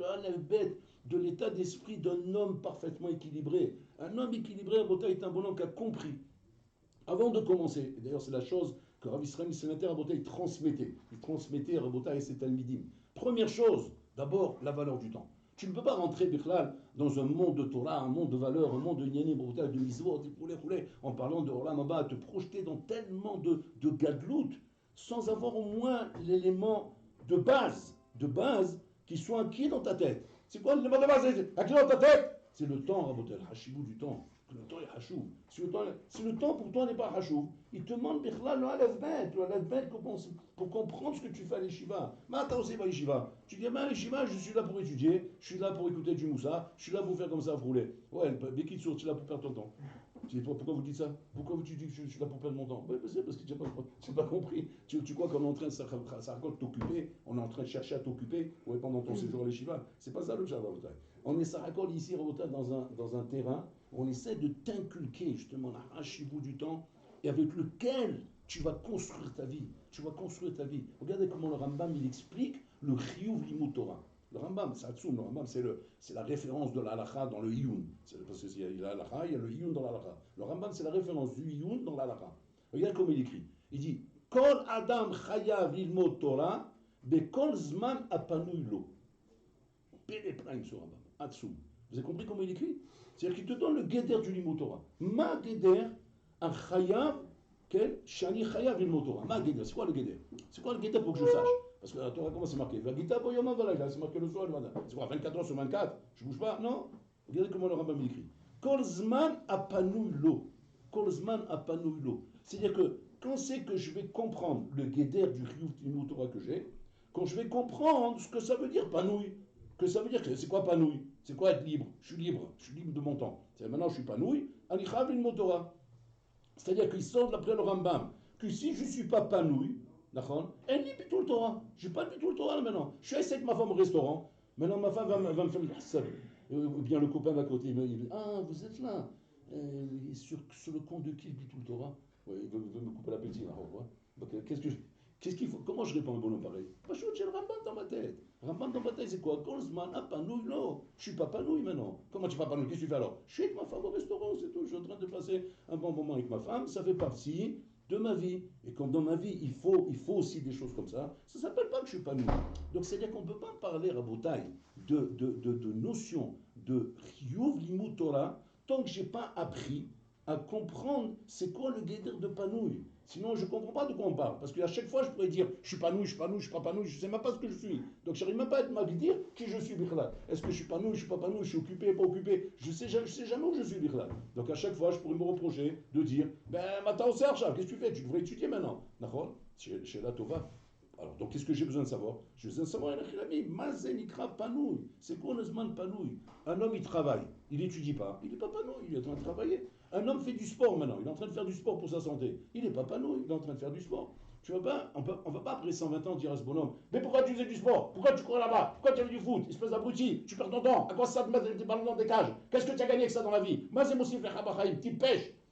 de l'état d'esprit d'un homme parfaitement équilibré. Un homme équilibré à bouteille est un bonhomme qui a compris. Avant de commencer, et d'ailleurs c'est la chose que Rav Israël Sénateur Rabotai il transmettait à Rabotai et ses Talmidim. Première chose, d'abord la valeur du temps. Tu ne peux pas rentrer, Bichlal, dans un monde de Torah, un monde de valeurs, un monde de Nyanim, de Mizvot, en parlant de Olam Haba, te projeter dans tellement de gadlout, sans avoir au moins l'élément de base, qui soit acquis dans ta tête. C'est quoi l'élément de base acquis dans ta tête? C'est le temps, Rabotai, le hashibou du temps. Le temps est hachouv. Si le temps pour toi n'est pas hachouv, il te demande le halef-bet pour comprendre ce que tu fais à l'Eshiva. Mais attends aussi, va l'Eshiva. Tu dis, à l'Eshiva, je suis là pour étudier, je suis là pour écouter du Moussa, je suis là pour faire comme ça, rouler. Ouais, Bekitsour, tu es là pour perdre ton temps. Pourquoi vous dites ça? Pourquoi tu dis que je suis là pour perdre mon temps? C'est parce que tu n'as pas compris. Tu crois qu'on est en train de t'occuper, on est en train de chercher à t'occuper pendant ton séjour à l'Eshiva. C'est pas ça le Shabbat. On est Sarakol ici, dans un terrain où on essaie de t'inculquer justement la hachibou du temps et avec lequel tu vas construire ta vie. Tu vas construire ta vie. Regardez comment le Rambam il explique le Chiyuv Limut Torah. Le Rambam, c'est Hatsoum, le Rambam, c'est la référence de l'Halakha dans le Iyun. Parce qu'il y a l'Halakha, il y a le Iyun dans l'Halakha. Le Rambam, c'est la référence du Iyun dans l'Halakha. Regardez comment il écrit. Il dit Kol Adam Chayav Lilmod Torah, Bekol Zman Apanui Lo. Pénéprime ce Rambam, Hatsoum. Vous avez compris comment il écrit? C'est-à-dire qu'il te donne le guéder du Limut Torah. Ma guéder, un Chayav, quel Shani Chayav Lilmod Torah. Ma guéder, c'est quoi le guéder? C'est quoi le guéder pour que je sache? Parce que la Torah, comment c'est marqué? C'est marqué le soir, le matin. C'est quoi, 24 heures sur 24? Je bouge pas? Non? Regardez comment le Rambam écrit. Kol zman apanouy lo. Kol zman apanouy lo. C'est-à-dire que quand c'est que je vais comprendre le guéder du Chiyuv Limut Torah que j'ai, quand je vais comprendre ce que ça veut dire panouille, que ça veut dire que c'est quoi panouille? C'est quoi être libre? Je suis libre de mon temps. Maintenant je suis panouille, anichav Limut Torah. C'est-à-dire qu'il sort d'après le Rambam que si je ne suis pas panouille, d'accord, elle lit tout le Torah. Je n'ai pas lu tout le Torah là maintenant. Je suis assis avec ma femme au restaurant. Maintenant ma femme va me faire le hassan. Ou bien le copain va à côté. Il me dit ah, vous êtes là. Sur le compte de qui il lit tout le Torah? Ouais, il veut me couper l'appétit là. Donc, qu'est-ce qu'il faut? Comment je réponds à un bonhomme pareil? J'ai le Rambam dans ma tête. Rambam dans ma tête, c'est quoi? Kolzman, panouille, non. Je suis pas panouille maintenant. Comment tu vas panouille? Qu'est-ce que tu fais alors? Je suis avec ma femme au restaurant, c'est tout. Je suis en train de passer un bon moment avec ma femme. Ça fait partie de ma vie. Et comme dans ma vie, il faut aussi des choses comme ça, ça ne s'appelle pas que je suis panouille. Donc c'est-à-dire qu'on ne peut pas parler à Botaï de notion de Chiyuv Limut Torah tant que je n'ai pas appris à comprendre c'est quoi le guéder de panouille. Sinon, je ne comprends pas de quoi on parle. Parce qu'à chaque fois, je pourrais dire je suis panouille, je suis panouille, je suis pas panouille, je ne sais même pas ce que je suis. Donc, je n'arrive même pas à dire qui je suis, Bichlal. Est-ce que je suis panouille, je suis pas panouille, je suis occupé, pas occupé? Je sais jamais où je suis, Bichlal. Donc, à chaque fois, je pourrais me reprocher de dire ben, maintenant, Serge, qu'est-ce que tu fais? Tu devrais étudier maintenant. D'accord? Chez la Tova. Alors, donc, qu'est-ce que j'ai besoin de savoir? J'ai besoin de savoir, Mazenikra panouille. C'est quoi le zman panouille? Un homme, il travaille. Il n'étudie pas. Il n'est pas panouille, il est en train de travailler. Un homme fait du sport maintenant. Il est en train de faire du sport pour sa santé. Il n'est pas panouille, il est en train de faire du sport. Tu vois pas, on ne va pas après 120 ans dire à ce bonhomme mais pourquoi tu faisais du sport? Pourquoi tu courais là-bas? Pourquoi tu avais du foot? Espèce d'abruti, tu perds ton temps. À quoi ça te met des ballons dans des cages? Qu'est-ce que tu as gagné avec ça dans la vie?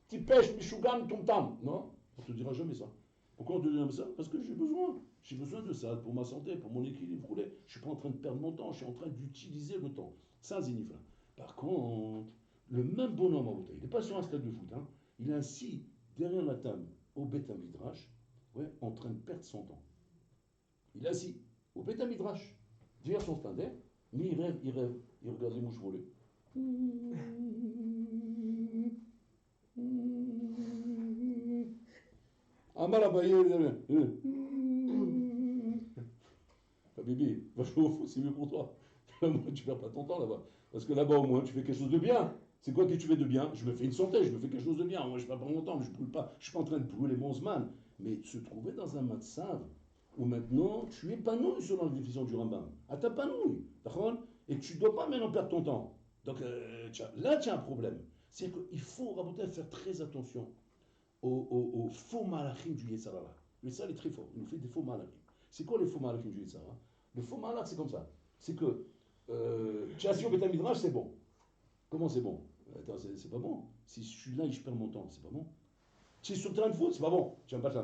Tu pêches, Michougan, ton temps. Non, on te dira jamais ça. Pourquoi on te dira ça? Parce que j'ai besoin. J'ai besoin de ça pour ma santé, pour mon équilibre. Je ne suis pas en train de perdre mon temps, je suis en train d'utiliser le temps. Ça, Zinifla. Par contre, Le même bonhomme à Rabotai, il n'est pas sur un stade de foot, hein. Il est assis derrière la table au Beth Midrash, ouais, en train de perdre son temps. Il est assis au Beth Midrash, derrière son stander, mais il regarde les mouches voler. Amar Abaye, Bibi, va jouer au foot, c'est mieux pour toi. Moi, tu perds pas ton temps là-bas. Parce que là-bas, au moins, tu fais quelque chose de bien. C'est quoi que tu fais de bien? Je me fais une santé, je me fais quelque chose de bien. Moi, je perds pas mon temps, mais je brûle pas. Je suis pas en train de brûler mon zman. Mais se trouver dans un matzav où maintenant tu épanouis selon la définition du Rambam. Ah, t'épanouis, d'accord? Et que tu dois pas maintenant perdre ton temps. Donc là, tu as un problème. C'est qu'il faut, Rabotai, faire très attention aux faux malachim du Yetzirah. Le Yetzirah est très fort, il nous fait des faux malachim. C'est quoi les faux malachim du Yetzirah? Le faux malach, c'est comme ça. C'est que tu as assis au Beth Midrash, c'est bon. Comment c'est bon? Attends, c'est pas bon. Si je suis là et je perds mon temps, c'est pas bon. Tu es sur le terrain de foot, c'est pas bon. Tu n'aimes pas ça.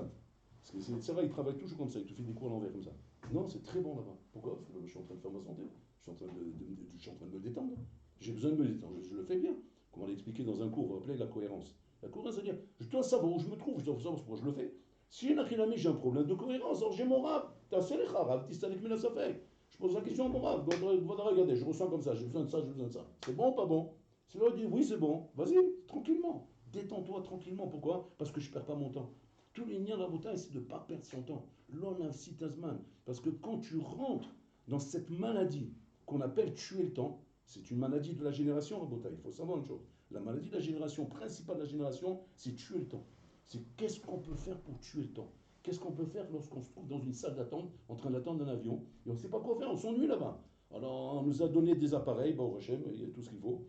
Parce que c'est vrai, il travaille toujours comme ça, il te fait des cours à l'envers comme ça. Non, c'est très bon là-bas. Pourquoi? Parce que je suis en train de faire ma santé. Je suis en train de me détendre. J'ai besoin de me détendre. Je le fais bien. Comment l'expliquer dans un cours? On va appeler la cohérence. La cohérence, c'est-à-dire, je dois savoir où je me trouve, je dois savoir pourquoi je le fais. Si j'ai un problème de cohérence, alors j'ai mon rab. T'as fait rab, avec mina ça fait. Je pose la question à mon rab. Regardez, je ressens comme ça, j'ai besoin de ça, j'ai besoin de ça. C'est bon ou pas bon? Si l'autre dit oui, c'est bon, vas-y, tranquillement. Détends-toi tranquillement. Pourquoi? Parce que je ne perds pas mon temps. Tout les niens Rabotai, c'est de ne pas perdre son temps. L'on a Tasman. Parce que quand tu rentres dans cette maladie qu'on appelle tuer le temps, c'est une maladie de la génération Rabotai. Il faut savoir une chose. La maladie de la génération, principale de la génération, c'est tuer le temps. C'est qu'est-ce qu'on peut faire pour tuer le temps? Qu'est-ce qu'on peut faire lorsqu'on se trouve dans une salle d'attente, en train d'attendre un avion, et on ne sait pas quoi faire, on s'ennuie là-bas. Alors on nous a donné des appareils, bon, Hachem, il y a tout ce qu'il faut.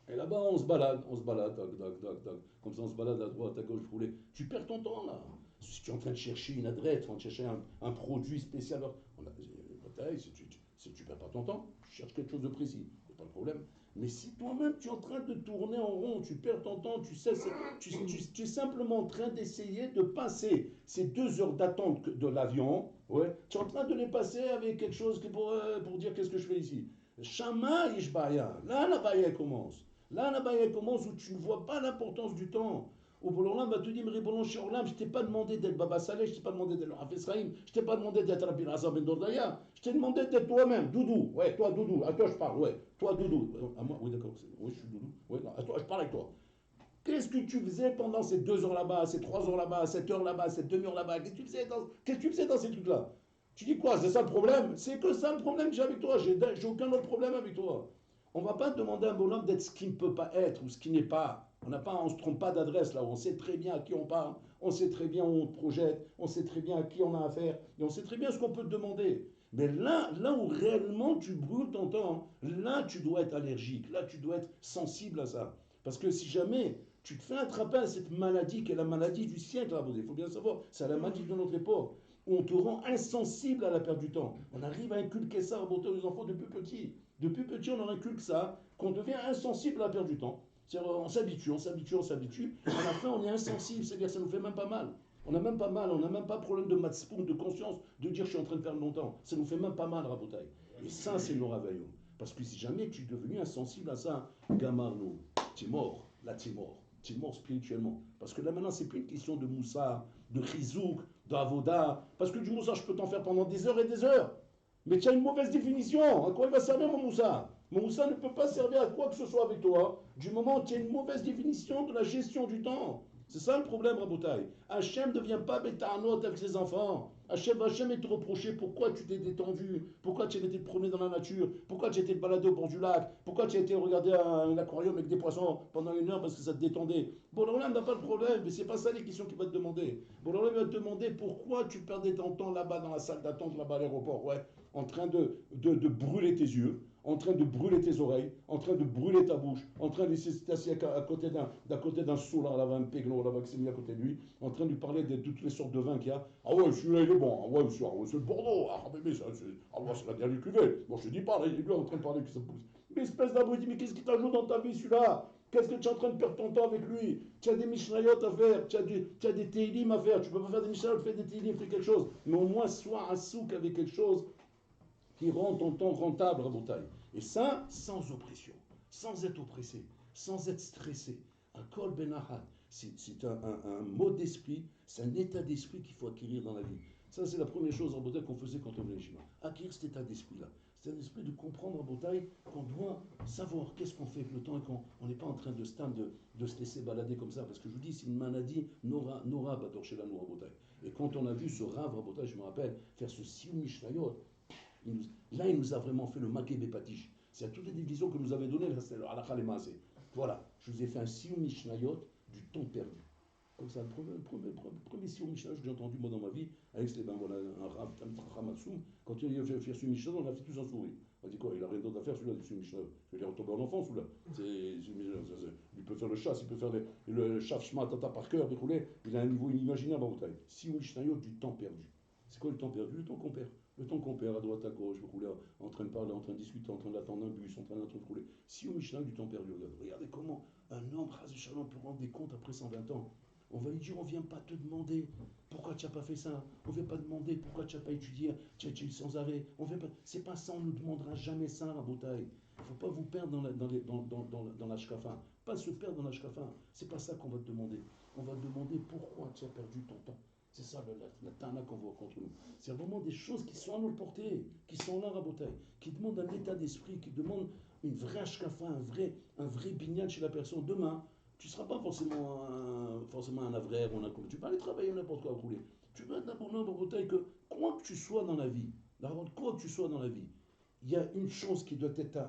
Et là-bas, on se balade, tac, tac, tac, tac. Comme ça, on se balade à droite, à gauche, rouler. Tu perds ton temps, là. Si tu es en train de chercher une adresse, en train de chercher un produit spécial, tu perds pas ton temps, tu cherches quelque chose de précis, c'est pas le problème. Mais si toi-même, tu es en train de tourner en rond, tu perds ton temps, tu es simplement en train d'essayer de passer ces 2 heures d'attente de l'avion, ouais, tu es en train de les passer avec quelque chose pour dire qu'est-ce que je fais ici. Shama Ishbaya, là la baya commence. Là, la baya commence où tu ne vois pas l'importance du temps. Au Bololam va te dire, Ribonon Shorlam, je t'ai pas demandé d'être Baba Saleh, je t'ai pas demandé d'être Hafez Chaim, je t'ai pas demandé d'être Rabbi Azam Ben Dordaya, je t'ai demandé d'être toi-même, Doudou. Ouais, toi, Doudou, à toi je parle, ouais, toi, Doudou. À moi, oui, d'accord, oui, je suis Doudou. Ouais, non, à toi, je parle avec toi. Qu'est-ce que tu faisais pendant ces 2 heures là-bas, ces 3 heures là-bas, cette heure là-bas, cette demi-heure là-bas? Qu'est-ce que tu faisais dans ces trucs-là? Tu dis quoi? C'est ça le problème? C'est que ça le problème que j'ai avec toi. J'ai aucun autre problème avec toi. On ne va pas demander à un bonhomme d'être ce qu'il ne peut pas être ou ce qu'il n'est pas. On ne se trompe pas d'adresse là où on sait très bien à qui on parle, on sait très bien où on projette, on sait très bien à qui on a affaire, et on sait très bien ce qu'on peut te demander. Mais là où réellement tu brûles ton temps, là tu dois être allergique, là tu dois être sensible à ça. Parce que si jamais tu te fais attraper à cette maladie qui est la maladie du siècle, il faut bien savoir, c'est la maladie de notre époque, où on te rend insensible à la perte du temps. On arrive à inculquer ça aux enfants depuis petit. Depuis petit, on leur inculque ça, qu'on devient insensible à la perte du temps. C'est-à-dire, on s'habitue. À la fin, on est insensible, c'est-à-dire ça nous fait même pas mal. On n'a même pas mal, on n'a même pas de problème de matzpoun, de conscience, de dire je suis en train de perdre mon temps. Ça nous fait même pas mal, Rabotai. Et ça, c'est le Ravaillon. Parce que si jamais tu es devenu insensible à ça, Gamarno, tu es mort. Là, tu es mort. Tu es mort spirituellement. Parce que là, maintenant, c'est plus une question de moussa, de chizouk, d'avoda. Parce que du moussa, je peux t'en faire pendant des heures et des heures. Mais tu as une mauvaise définition. À quoi il va servir mon moussa? Mon moussa ne peut pas servir à quoi que ce soit avec toi, du moment où tu as une mauvaise définition de la gestion du temps. C'est ça le problème, Rabotai. Hachem ne devient pas bétarnot avec ses enfants. Hachem va jamais te reprocher pourquoi tu t'es détendu, pourquoi tu as été te promener dans la nature, pourquoi tu as été te balader au bord du lac, pourquoi tu as été regarder un aquarium avec des poissons pendant 1 heure parce que ça te détendait. Bon, là, n'a pas de problème, mais c'est pas ça les questions qu'il va te demander. Bon, là, il va te demander pourquoi tu perdais ton temps là-bas dans la salle d'attente, là-bas à l'aéroport, ouais, en train de brûler tes yeux, en train de brûler tes oreilles, en train de brûler ta bouche, en train de s'assis à côté d'un soulard, là-bas, un péglon, là-bas, qui s'est mis à côté de lui, en train de lui parler de toutes les sortes de vins qu'il y a. Ah ouais, celui-là, il est bon. Ah ouais, monsieur, c'est le Bordeaux. Ah, mais c'est la dernière cuvée. Bon, je te dis pas, là, il est lui en train de parler que ça pousse. Mais espèce d'abruti, mais qu'est-ce qui t'ajoute dans ta vie, celui-là? Qu'est-ce que tu es en train de perdre ton temps avec lui? Tu as des Mishnayot à faire, tu as des Teilim à faire. Tu peux pas faire des Mishnayot, fais des Teilim, fais quelque chose. Mais au moins, sois un souk avec quelque chose qui rend ton temps rentable, Rabotai. Et ça, sans oppression, sans être oppressé. sans être stressé. Un kol benahat, c'est un mode d'esprit, c'est un état d'esprit qu'il faut acquérir dans la vie. Ça, c'est la première chose en Botaï qu'on faisait quand on venait chez moi. Acquérir cet état d'esprit-là. C'est un esprit de comprendre en Botaï qu'on doit savoir qu'est-ce qu'on fait avec le temps et qu'on n'est pas en train de se laisser balader comme ça. Parce que je vous dis, c'est une maladie Nora Bador chez la Noura Botaï. Et quand on a vu ce Rav Botaï, je me rappelle, faire ce Sioum Mishnayot, là, il nous a vraiment fait le Maké Bepatish. C'est à toutes les divisions que nous avait donné, c'était le Halakha Lemaase. Voilà, je vous ai fait un Sioum Mishnayot du temps perdu. Comme ça, le premier Sioum Mishnayot que j'ai entendu moi dans ma vie, avec voilà, un Rav Hamatsoum, quand il a fait Sioum Mishnayot, on a fait tous un sourire. On a dit quoi, il a rien d'autre à faire celui-là, Sioum Mishnayot. Je vais lui retomber en enfance, celui-là. Il peut faire le chasse, il peut faire le Shaf Shma Tata par cœur, il a un niveau inimaginable en Botaï. Sioum Mishnayot du temps perdu. C'est quoi le temps perdu? Le temps qu'on perd. Le temps qu'on perd à droite, à gauche, en train de parler, en train de discuter, en train d'attendre un bus, en train de rouler. Si au Michelin du temps perdu, regardez comment un homme, peut rendre des comptes après 120 ans. On va lui dire, on ne vient pas te demander pourquoi tu n'as pas fait ça. On ne vient pas demander pourquoi tu n'as pas étudié, tu as étudié sans arrêt. C'est pas ça, on ne nous demandera jamais ça à Botaï. Il ne faut pas vous perdre dans la shkafa. Pas se perdre dans la shkafa. C'est pas ça qu'on va te demander. On va te demander pourquoi tu as perdu ton temps. C'est ça la tana qu'on voit contre nous. C'est vraiment des choses qui sont à notre portée, qui sont là à Botaï, qui demandent un état d'esprit, qui demandent une vraie ashkafa, un vrai bignat chez la personne. Demain, tu ne seras pas forcément un avraire, tu peux aller travailler n'importe quoi à rouler. Tu vas être un bonhomme à Botaï que, quoi que tu sois dans la vie, quoi que tu sois dans la vie, il y a une chose qui doit être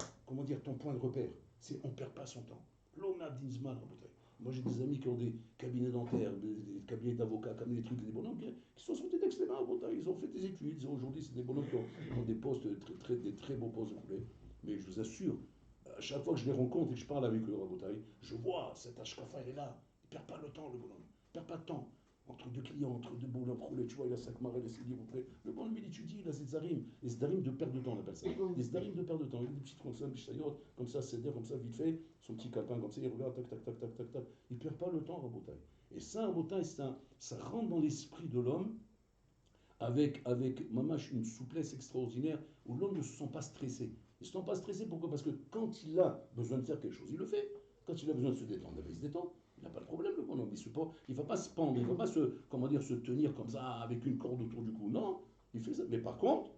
ton point de repère, c'est on ne perd pas son temps. L'homme a d'Inzmal à Botaï. Moi, j'ai des amis qui ont des cabinets dentaires, des cabinets d'avocats, des trucs, des bonhommes qui sont sortis d'excellents à Botaï. Ils ont fait des études. Aujourd'hui, c'est des bonhommes qui ont des postes, des très beaux postes. Mais je vous assure, à chaque fois que je les rencontre et que je parle avec eux à Botaï, je vois cet ashkafa, il est là. Il ne perd pas le temps, le bonhomme. Il ne perd pas de temps. Entre deux clients, entre deux bonhommes roulés, tu vois, il a 5 marées, il livres près. Le bonhomme, il étudie, il a ses zarim. Les zarim de perte de temps, on appelle ça. Les zarim de perte de temps. Il a des petites comme ça, c'est-à-dire comme ça, vite fait, son petit calepin comme ça, il regarde, tac, tac, tac, tac, tac, tac. Il ne perd pas le temps à Botaï. Et ça, à Botaï, ça rentre dans l'esprit de l'homme avec mamash, une souplesse extraordinaire où l'homme ne se sent pas stressé. Il ne se sent pas stressé, pourquoi? Parce que quand il a besoin de faire quelque chose, il le fait. Quand il a besoin de se détendre, il se détend. Il n'a pas de problème, le bonhomme. Il ne va pas se pendre, il ne va pas se tenir comme ça avec une corde autour du cou. Non, il fait ça. Mais par contre,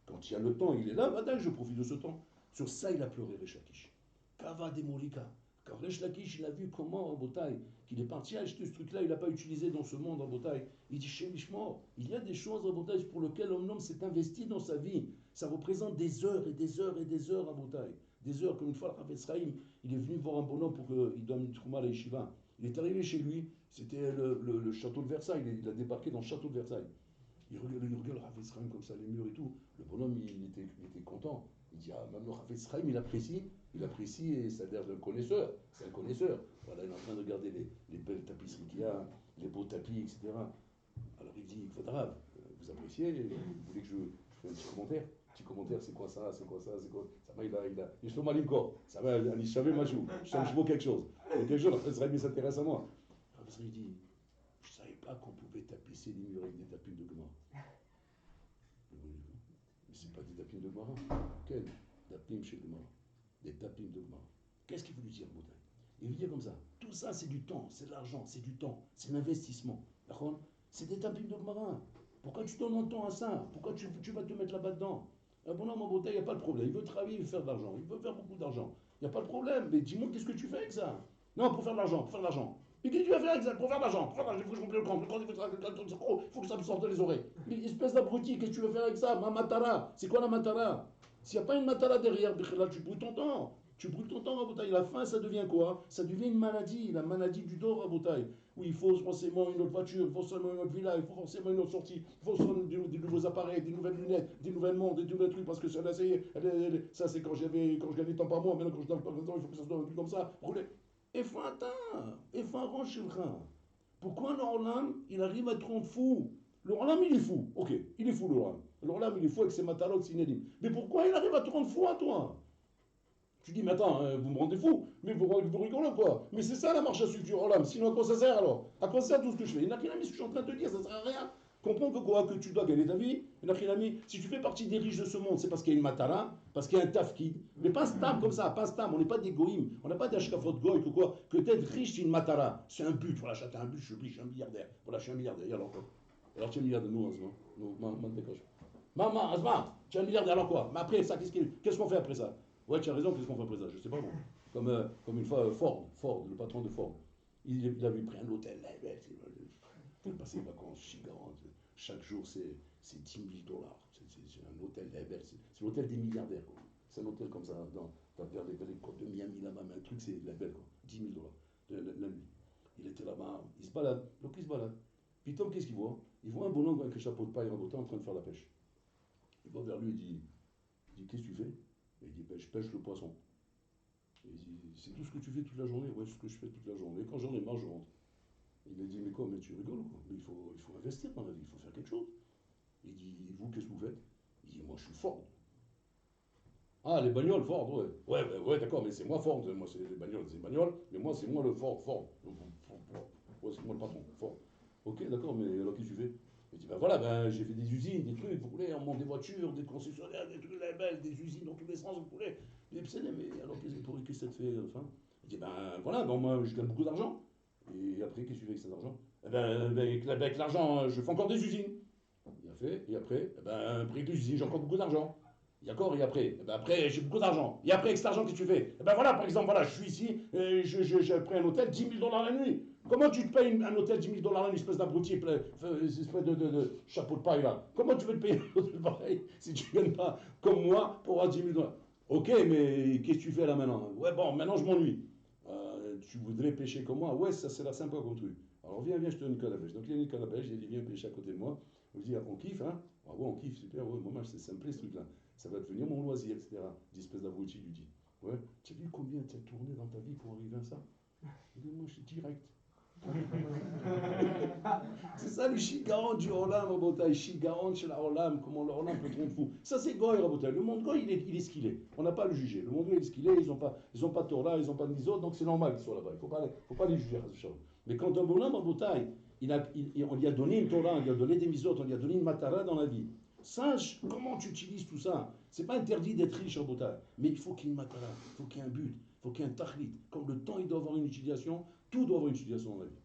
quand il y a le temps, il est là, madame, je profite de ce temps. Sur ça, il a pleuré Resh Lakish. Kava de Morika. Quand Resh Lakish, il a vu comment en Botaï, qu'il est parti acheter ce truc-là, il n'a pas utilisé dans ce monde en Botaï. Il dit, chez Mishmor, il y a des choses en Botaï pour lesquelles l'homme s'est investi dans sa vie. Ça représente des heures et des heures et des heures à Botaï. Des heures, comme une fois, le Rav Esraïm, il est venu voir un bonhomme pour qu'il donne une trouma à la yeshiva. Il est arrivé chez lui, c'était le château de Versailles, il a débarqué dans le château de Versailles. Il regarde le Rav Esraïm comme ça, les murs et tout. Le bonhomme, il était content. Il dit, ah, même le Rav Esraïm, il apprécie et ça a l'air d'un connaisseur. C'est un connaisseur. Voilà, il est en train de regarder les belles tapisseries qu'il y a, les beaux tapis, etc. Alors il dit, Kvadrav, vous appréciez, vous voulez que je fasse un petit commentaire? C'est quoi ça, c'est quoi ça, c'est quoi ça? Il se mal encore. Ça va, il savait ma joue. Je sens que je vaux quelque chose. Et quelque chose, après, il s'intéresse à moi. Après, il dit, je ne savais pas qu'on pouvait tapisser les murs avec des tapines de Gemara. Mais c'est pas des tapines de Gemara. Quel tapines chez Gemara? Des tapines de Gemara. Qu'est-ce qu'il veut lui dire, Boutaï? Il lui dit comme ça. Tout ça, c'est du temps, c'est de l'argent, c'est du temps, c'est l'investissement. D'accord? C'est des tapines de Gemara. Pourquoi tu donnes un temps à ça? Pourquoi tu vas te mettre là-bas dedans? Un bonhomme en Botaï, il n'y a pas de problème. Il veut travailler, il veut faire de l'argent. Il veut faire beaucoup d'argent. Il n'y a pas de problème. Mais dis-moi, qu'est-ce que tu fais avec ça? Non, pour faire de l'argent, pour faire de l'argent. Mais qu'est-ce que tu vas faire avec ça? Pour faire de l'argent. Pour faire de l'argent, il faut que je remplisse le compte. Il faut que ça me sorte les oreilles. Mais espèce d'abruti, qu'est-ce que tu veux faire avec ça? Ma matara. C'est quoi la matara? S'il n'y a pas une matara derrière, tu brûles ton temps. Tu brûles ton temps à Botaï. La fin, ça devient quoi? Ça devient une maladie, la maladie du dor à Botaï. Oui, il faut forcément une autre voiture, il faut forcément une autre villa, il faut forcément une autre sortie, il faut forcément des nouveaux appareils, des nouvelles lunettes, des nouvelles montres, des nouvelles trucs, parce que ça, là, ça c'est quand je gagnais temps par mois, maintenant quand je donne pas de temps, il faut que ça soit un truc comme ça. Rouler. Et faut un range le frein. Pourquoi l'Orlam, il arrive à être rendre fou? L'Orlam, il est fou. Ok, il est fou, l'Orlam. L'Orlam, il est fou avec ses matalogues, ses inédimes. Mais pourquoi il arrive à te rendre fou à toi? Tu dis, mais attends, vous me rendez fou, mais vous rigolez quoi? Mais c'est ça la marche à suivre du Rolam, sinon à quoi ça sert alors? À quoi ça sert tout ce que je fais? Il n'a rien mis ce que je suis en train de te dire, ça sert à rien. Comprends que quoi? Que tu dois gagner ta vie. Si tu fais partie des riches de ce monde, c'est parce qu'il y a une matara, parce qu'il y a un tafkid. Mais pas stam comme ça, pas stam. On n'est pas des goïms, on n'a pas d'ashkafot goï que quoi. Que d'être riche, c'est une matara. C'est un but. Voilà, t'as un but, je suis un milliardaire. Voilà, je suis un milliardaire. Et alors quoi? Alors tu es un milliardaire, nous, Asma. Nous, maman, Asma, tu es un milliardaire, alors quoi? Mais après ça, qu'est-ce qu'on fait après ça? Ouais, tu as raison, qu'est-ce qu'on fait après ça? Je sais pas moi. Comme une fois, Ford, le patron de Ford. Il avait pris un hôtel. Il passait les vacances gigantes. Chaque jour, c'est 10 000 dollars. C'est un hôtel, c'est l'hôtel des milliardaires. C'est un hôtel comme ça, vers les côtes de Miami, là-bas, un truc, c'est la belle, quoi. 10 000 dollars la nuit. Il était là-bas, il se balade, donc il se balade. Puis Tom, qu'est-ce qu'il voit? Il voit un bonhomme avec un chapeau de paille rabotant en train de faire la pêche. Il va vers lui et dit qu'est-ce que tu fais? Et il dit, ben, je pêche le poisson. Et il dit, c'est tout ce que tu fais toute la journée? Ouais, c'est ce que je fais toute la journée. Quand j'en ai marre, je rentre. Il a dit, mais quoi, mais tu rigoles quoi? Mais il faut investir dans la vie, il faut faire quelque chose. Il dit, vous, qu'est-ce que vous faites? Il dit, moi, je suis Ford. Ah, les bagnoles, Ford, ouais. Ouais, d'accord, mais c'est moi Ford. Moi, c'est les bagnoles, mais moi, c'est moi le Ford. Ouais, c'est moi le patron, Ford. Ok, d'accord, mais alors qu'est-ce que tu fais? Il dit, ben voilà, ben, j'ai fait des usines, des trucs, vous voulez, on monte des voitures, des concessionnaires, des trucs, des usines dans tous les sens, vous voulez. Mais alors qu'est-ce que ça te fait, enfin? Il dit, ben voilà, ben, moi, je gagne beaucoup d'argent. Et après, qu'est-ce que tu fais avec cet argent? Eh ben, avec l'argent, je fais encore des usines. Il a fait, et après, eh ben, après des usines, j'ai encore beaucoup d'argent. D'accord, et après, eh ben, après j'ai beaucoup d'argent. Et après, avec cet argent, qu'est-ce que tu fais? Eh ben voilà, par exemple, voilà, je suis ici, j'ai pris un hôtel, 10 000 dollars la nuit. Comment tu te payes un hôtel 10 000 dollars la nuit, espèce d'abruti, espèce de chapeau de paille là? Comment tu veux te payer un hôtel pareil si tu ne gagnes pas comme moi pour avoir 10 000 dollars? Ok, mais qu'est-ce que tu fais là maintenant? Ouais, bon, maintenant je m'ennuie. Tu voudrais pêcher comme moi? Ouais, ça c'est la sympa comme truc. Alors viens, je te donne une canne à pêche. Donc il y a une canne à pêche, il dit viens pêcher à côté de moi. Je dis on kiffe, hein? Ah ouais, on kiffe, super, ouais, moi c'est simple ce truc-là. Ça va devenir mon loisir, etc. D'espèce d'abruti lui dit. Ouais, tu as vu combien tu as tourné dans ta vie pour arriver à ça? Il dit moi je suis direct. C'est ça le Shigaron du Olam, Rabotai. Shigaron chez la Olam, comment le Olam peut tromper fou. Ça c'est Goy, Rabotai. Le monde Goy, il est ce qu'il est. On n'a pas à le juger. Le monde Goy, il est ce qu'il est. Ils n'ont pas Torah, ils n'ont pas de Nizot, donc c'est normal qu'ils soient là-bas. Il ne faut pas les juger. Mais quand un Olam, Rabotai, on lui a donné une Torah, on lui a donné des Mizot, on lui a donné une Matara dans la vie. Sache comment tu utilises tout ça. C'est pas interdit d'être riche, Rabotai. Mais il faut qu'il y ait une Matara, il faut qu'il y ait un but, il faut qu'il y ait un Tachlit. Comme le temps, il doit avoir une utilisation. Tout doit avoir une utilisation dans la vie.